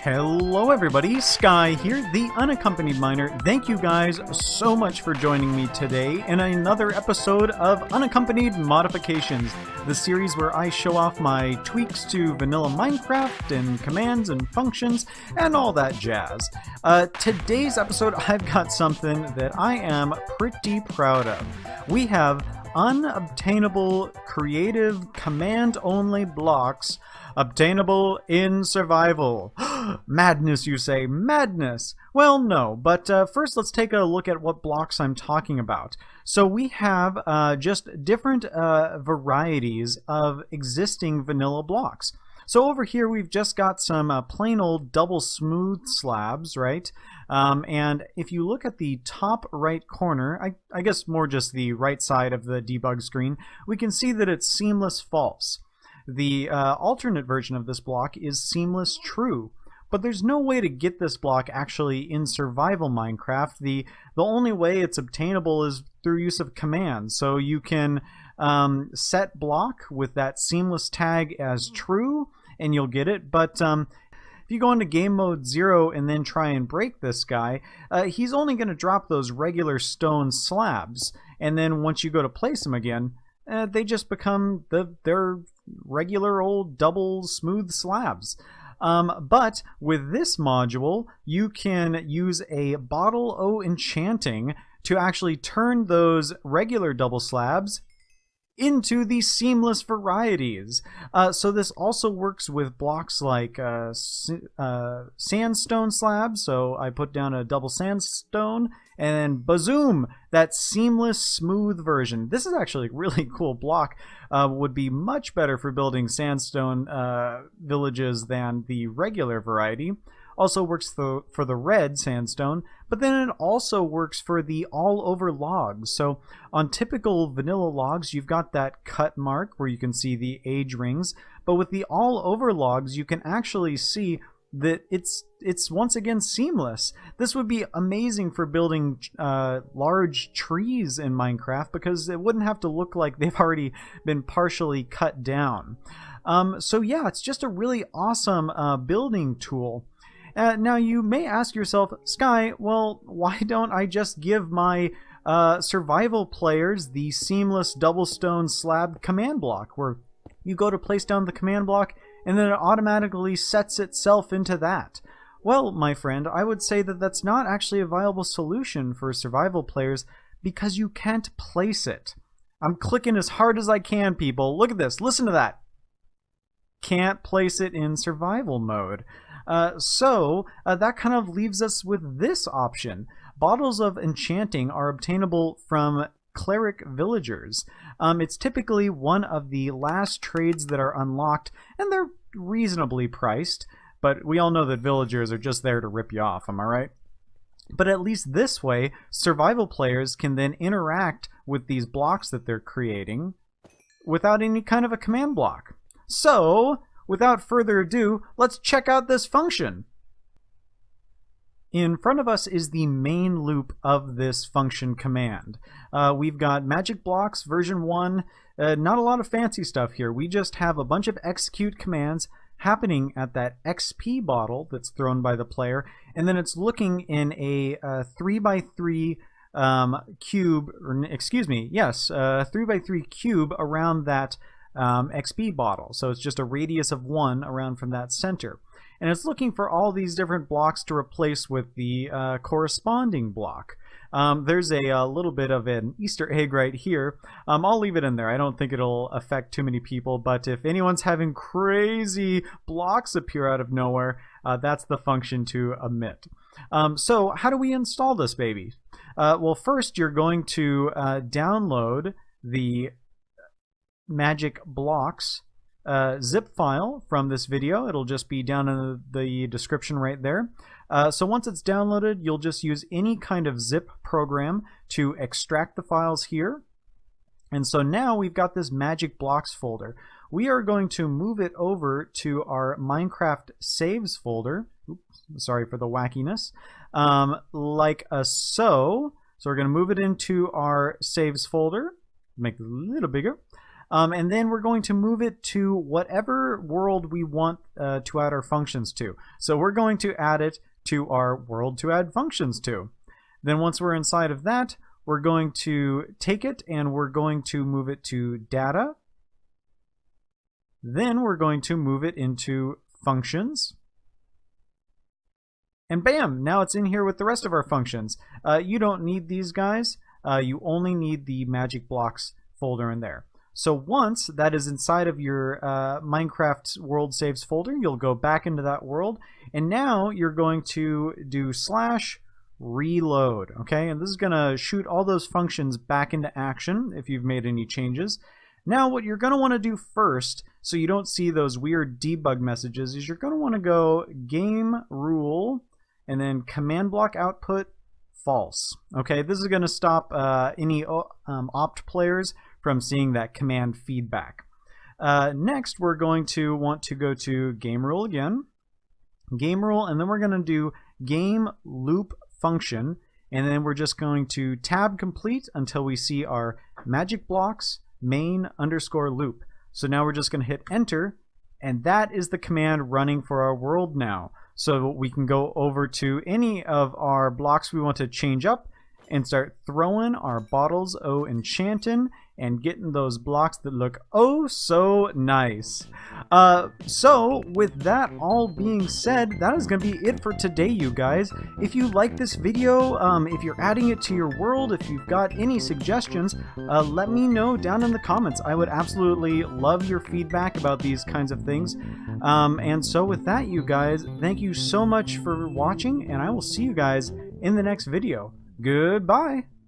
Hello everybody, Sky here, the Unaccompanied Miner. Thank you guys so much for joining me today in another episode of Unaccompanied Modifications, the series where I show off my tweaks to vanilla Minecraft and commands and functions and all that jazz. Today's episode, I've got something that I am pretty proud of. We have unobtainable creative command-only blocks obtainable in survival. Madness, you say? Madness! Well, no, but first let's take a look at what blocks I'm talking about. So we have just different varieties of existing vanilla blocks. So over here we've just got some plain old double smooth slabs, right? And if you look at the top right corner, I guess more just the right side of the debug screen, we can see that it's seamless false. The alternate version of this block is seamless true, but there's no way to get this block actually in survival Minecraft. The only way it's obtainable is through use of commands. So you can set block with that seamless tag as true, and you'll get it. But if you go into game mode 0 and then try and break this guy, he's only going to drop those regular stone slabs. And then once you go to place them again, they just become their regular old double smooth slabs. But with this module, you can use a bottle o enchanting to actually turn those regular double slabs into the seamless varieties. So this also works with blocks like sandstone slabs. So I put down a double sandstone, and then bazoom, that seamless smooth version. This is actually a really cool block. Would be much better for building sandstone villages than the regular variety. Also works for the red sandstone, but then it also works for the all-over logs. So on typical vanilla logs, you've got that cut mark where you can see the age rings, but with the all-over logs, you can actually see that it's once again seamless. This would be amazing for building large trees in Minecraft because it wouldn't have to look like they've already been partially cut down. So yeah, it's just a really awesome building tool. Now you may ask yourself, Sky, well, why don't I just give my survival players the seamless double stone slab command block, where you go to place down the command block and then it automatically sets itself into that? Well, my friend, I would say that that's not actually a viable solution for survival players because you can't place it. I'm clicking as hard as I can, people. Look at this. Listen to that. Can't place it in survival mode. So that kind of leaves us with this option. Bottles of enchanting are obtainable from cleric villagers. It's typically one of the last trades that are unlocked, and they're reasonably priced, but we all know that villagers are just there to rip you off, am I right? But at least this way, survival players can then interact with these blocks that they're creating without any kind of a command block. So, without further ado, let's check out this function. In front of us is the main loop of this function command. We've got magic blocks version 1. Not a lot of fancy stuff here. We just have a bunch of execute commands happening at that XP bottle that's thrown by the player, and then it's looking in a 3x3 cube, or excuse me, yes, 3x3 cube around that XP bottle. So it's just a radius of 1 around from that center. And it's looking for all these different blocks to replace with the corresponding block. There's a little bit of an Easter egg right here. I'll leave it in there. I don't think it'll affect too many people, but if anyone's having crazy blocks appear out of nowhere, that's the function to omit. So how do we install this baby? Well, first you're going to download the magic blocks zip file from this video. It'll just be down in the description right there. So once it's downloaded, you'll just use any kind of zip program to extract the files here. And so now we've got this magic blocks folder. We are going to move it over to our Minecraft saves folder. Oops, sorry for the wackiness. Like so. So we're going to move it into our saves folder. Make it a little bigger. And then we're going to move it to whatever world we want to add our functions to. So we're going to add it to our world to add functions to. Then once we're inside of that, we're going to take it and we're going to move it to data. Then we're going to move it into functions. And bam, now it's in here with the rest of our functions. You don't need these guys. You only need the magic blocks folder in there. So once that is inside of your Minecraft world saves folder, you'll go back into that world, and now you're going to do /reload, okay? And this is going to shoot all those functions back into action if you've made any changes. Now what you're going to want to do first, so you don't see those weird debug messages, is you're going to want to go gamerule and then commandBlockOutput false. Okay, this is going to stop any opt players from seeing that command feedback. Next, we're going to want to go to gamerule again, gamerule, and then we're going to do gameLoopFunction, and then we're just going to tab complete until we see our magic blocks main_loop. So now we're just going to hit enter, and that is the command running for our world now. So we can go over to any of our blocks we want to change up and start throwing our bottles o' enchantin' and getting those blocks that look oh so nice. So with that all being said, that is going to be it for today, you guys. If you like this video, if you're adding it to your world, if you've got any suggestions, let me know down in the comments. I would absolutely love your feedback about these kinds of things. And so with that, you guys, thank you so much for watching, and I will see you guys in the next video. Goodbye.